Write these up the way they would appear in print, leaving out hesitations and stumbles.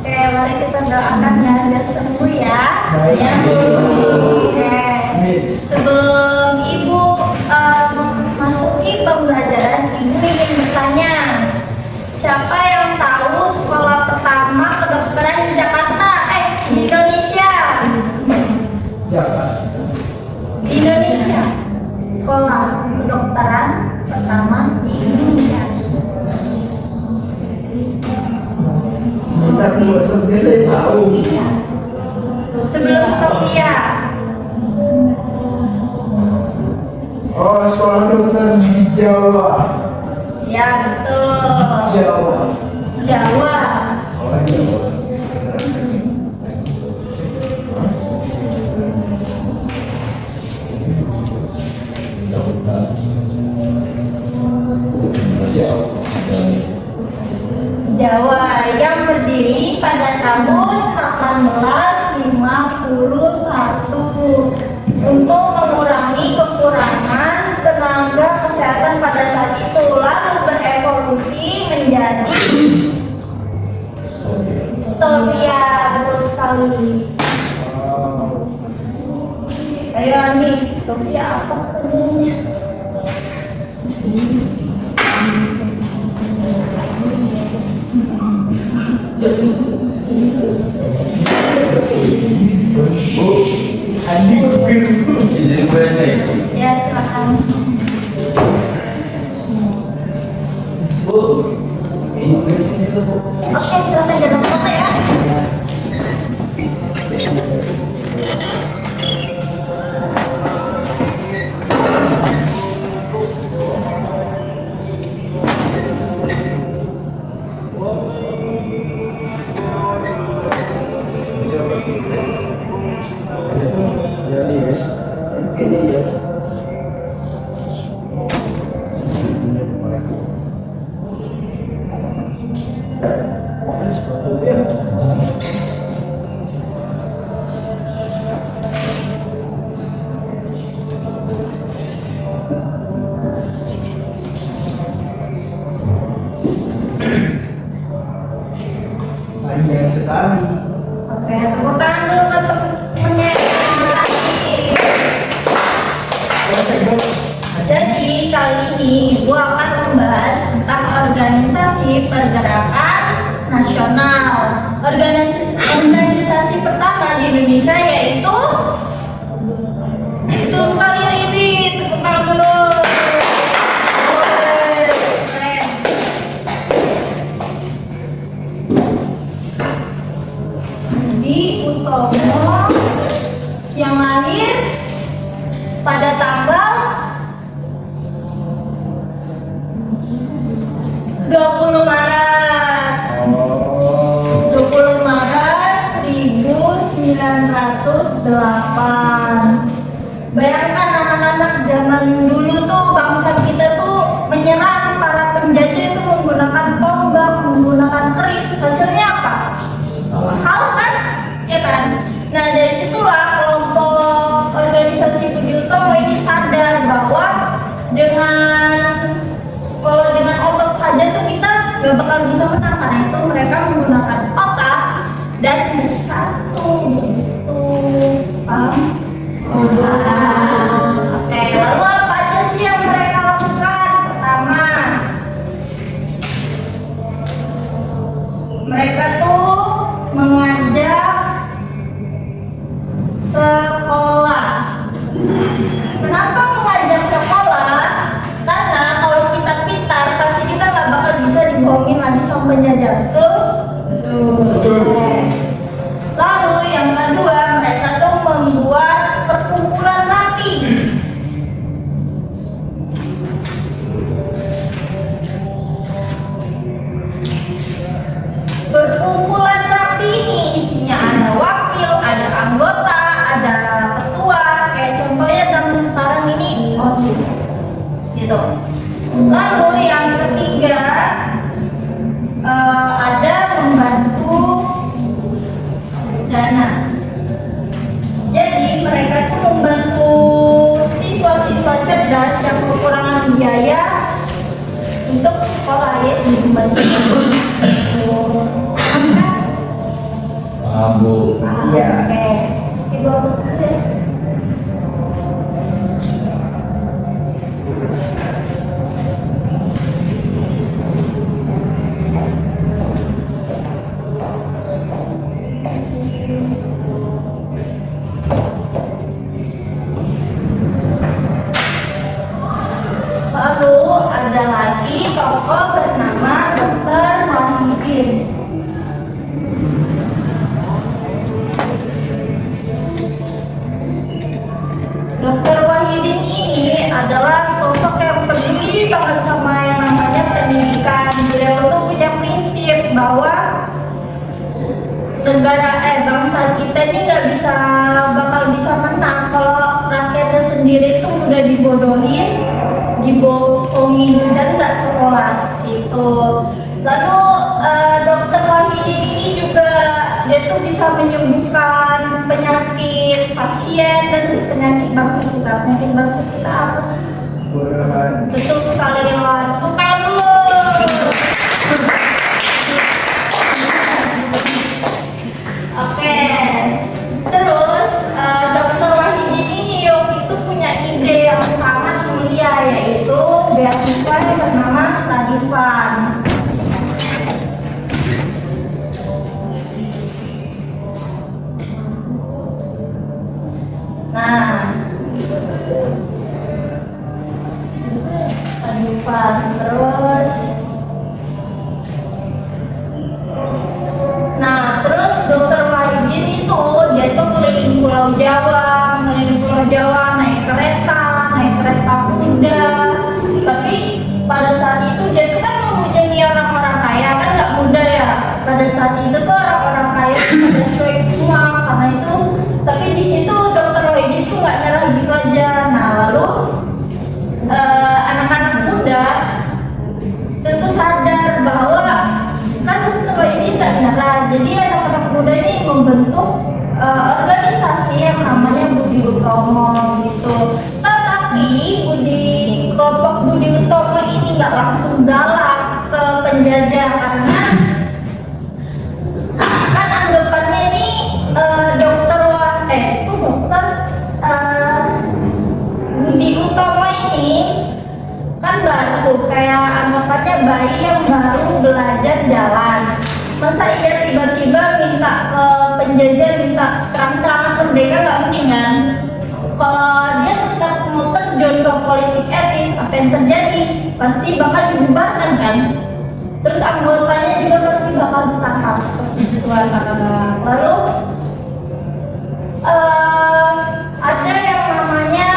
Oke, mari kita doakan ya biar sembuh ya. Baik. Ya. Oke. Sebelum Ibu memasuki pembelajaran, Ibu ingin bertanya, siapa yang tahu sekolah pertama kedokteran di Jakarta? Di Indonesia. Di Indonesia. Sekolah kedokteran pertama di Indonesia. Kita keluar sendiri saya tahu. Iya. Sebelum Sofia. Oh, sekolah dokter di Jawa. Ya, betul. Jawa. Jawa. Oh, Jawa. Jawa yang berdiri pada tahun 1851 untuk mengurangi kekurangan tenaga kesehatan pada saat itu, lalu berevolusi menjadi Historia. Betul sekali. Ayo nih, Sofia apa namanya? Bu, Andi Google. Izin bahasa itu. Ya, silakan. Bu, ini sini tuh, Bu. Oke, silakan jangan foto ya. Jadi ya, ini ya. Panjang sekali. Oke, tepuk tangan dulu buat temennya. Jadi kali ini Ibu akan membahas tentang organisasi pergerakan nasional. Organisasi pertama di Indonesia yaitu itu sekali Ribit. Tepuk tangan dulu. Keren. Budi Utomo yang lahir pada tanggal 20 Maret. 20 Maret 1908. Bayangkan anak-anak zaman dulu tuh, bangsa kita tuh menyerang para penjajah itu menggunakan tombak, menggunakan keris. Hasilnya apa? Kalah kan? Ya kan? Nah, dari situlah kelompok organisasi Budi Utomo ini sadar bahwa kalau dengan otot saja tuh kita gak bakal bisa menang. Karena itu mereka menggunakan otak dan bersatu gitu. Paham? Paham, Bu. Iya. Oke, Ibu hapus dulu ya. Lalu ada lagi tokoh bernama Dr. Wahidin. Dr. Wahidin ini adalah sosok yang peduli banget sama yang namanya pendidikan. Beliau tuh punya prinsip bahwa bangsa kita ini nggak bakal bisa menang kalau rakyatnya sendiri itu udah dibodohin, dibohongin dan nggak sekolah seperti itu. Lalu Dr. Wahidin ini juga dia tuh bisa menyembuhkan penyakit pasien dan penyakit bangsa kita. Penyakit bangsa kita apa sih? Betul sekali, Wan. Bukan dulu. Oke. Terus Dr. Wahidin ini itu punya ide yang sangat mulia, yaitu beasiswa yang bernama Study Fund. Nah, Study Fund terus. Nah, terus Dr. Wahidin itu dia tuh keliling Pulau Jawa, naik kereta kuda. Tapi pada saat itu dia tuh kan mengunjungi orang-orang kaya, kan nggak mudah ya. Pada saat itu tuh orang-orang kaya tuh pada cuek semua karena itu. Tapi di situ Dr. Wahidin tuh nggak nyerah gitu aja. Nah, lalu anak-anak muda itu tuh sadar bahwa kan Dr. Wahidin nggak nyerah. Jadi anak-anak muda ini membentuk organisasi yang namanya Budi Utomo gitu. Tetapi kelompok Budi Utomo ini nggak langsung galak ke penjajah karena kan anggapannya ini Budi Utomo ini kan baru, kayak anggapannya bayi yang baru belajar jalan. Masa iya tiba-tiba minta ke penjajah, minta terang-terangan merdeka, nggak mungkin kan? Kalau dia tetap mau terjun ke politik etis, apa yang terjadi? Pasti bakal dibubarkan kan? Terus anggotanya juga pasti bakal ditangkap seperti itu anak-anak. Lalu ada yang namanya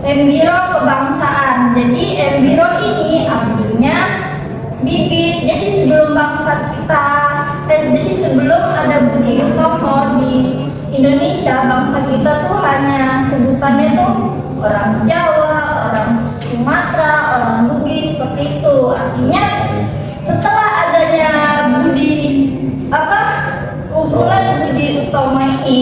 embiro kebangsaan. Jadi embiro ini artinya bibit. Jadi sebelum bangsa kita, jadi sebelum ada Budi Utomo di Indonesia, bangsa kita tuh hanya sebutannya tuh orang Jawa, orang Sumatera, orang Bugis, seperti itu. Artinya setelah adanya kumpulan Budi Utomo ini,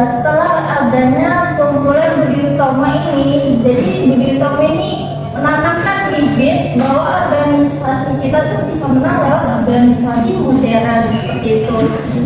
setelah adanya kumpulan Budi Utomo ini, jadi Budi Utomo ini menanamkan bibit bahwa organisasi kita tuh bisa menang lewat organisasi modern seperti itu.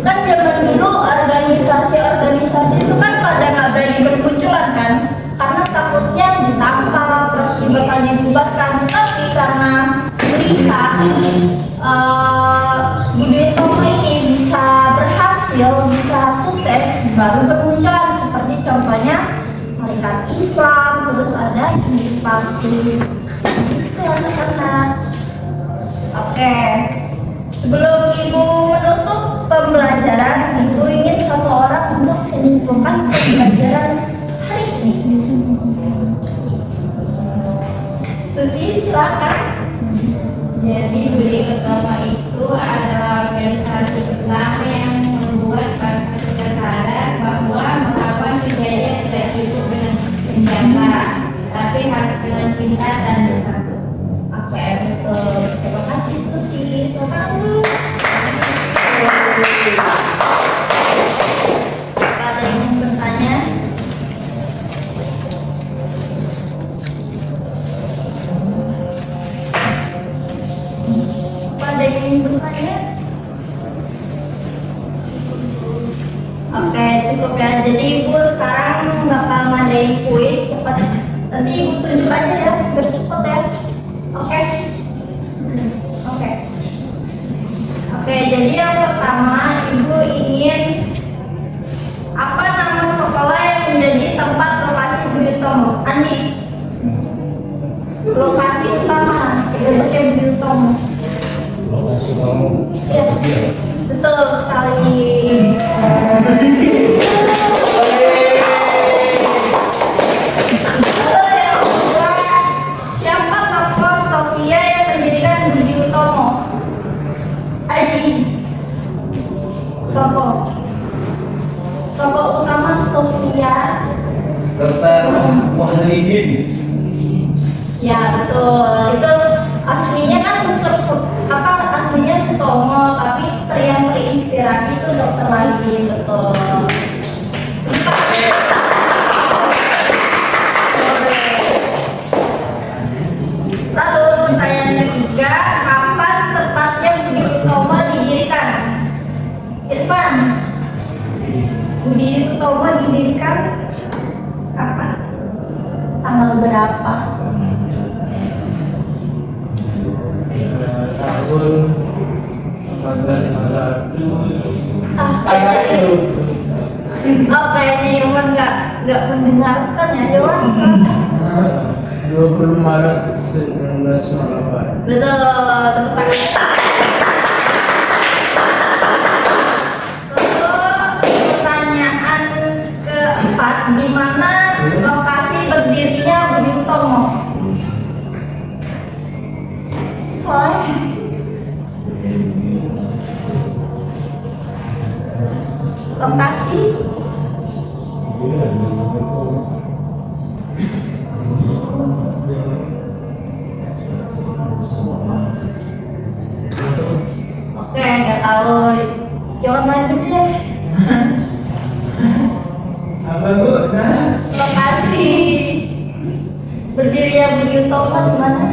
Kan zaman dulu organisasi itu kan pada nggak berani bermunculan kan, karena takutnya ditangkap, pasti bakal dibubarkan. Tapi karena melihat Budi Utomo ini bisa berhasil, bisa sukses, baru bermunculan seperti contohnya Serikat Islam, terus ada Parti. Itu anak-anak. Oke, sebelum Ibu menutup pembelajaran, Ibu ingin satu orang untuk menyimpulkan pembelajaran hari ini. Susi, silakan. Jadi Budi Utomo itu adalah organisasi pertama yang membuat bangsa kita sadar bahwa melawan penjajah tidak cukup dengan senjata, tapi harus dengan pintar dan bersatu. Oke, betul. Terima kasih Susi. Selamat. Ada yang bertanya? yang ingin bertanya? Oke, cukup ya. Jadi Ibu sekarang bakal ngadain kuis cepat. Nanti Ibu tunjuk aja ya, biar cepet ya. Oke. Oke. Oke, jadi yang pertama Ibu ingin apa nama sekolah yang menjadi tempat lokasi Budi Utomo? Andi. Lokasi utama Budi Utomo. Lokasi kamu. Iya. Betul sekali. Lalu yang kedua, siapa tokoh Sofia yang mendirikan Budi Utomo? Aji. Tokoh utama Sofia. Dr. Muhyiddin. Ya betul. Itu aslinya kan aslinya Sutomo, tapi yang terinspirasi itu Dokter Wahid, betul. Lalu pertanyaan ketiga, kapan tepatnya Budi Utomo didirikan? Irfan, Budi Utomo didirikan kapan? Tanggal berapa? Tahun 1401. Oh, kayaknya Irwan nggak mendengarkan ya, Irwan. 20 Maret 1998. Betul, tepuk tangan. Lalu pertanyaan keempat, di mana lokasi berdirinya Budi Utomo? Soalnya lokasi oke, nggak tahu. Jawab lagi deh. Apa Bu? Nah, Lokasi berdirinya Budi Utomo di mana?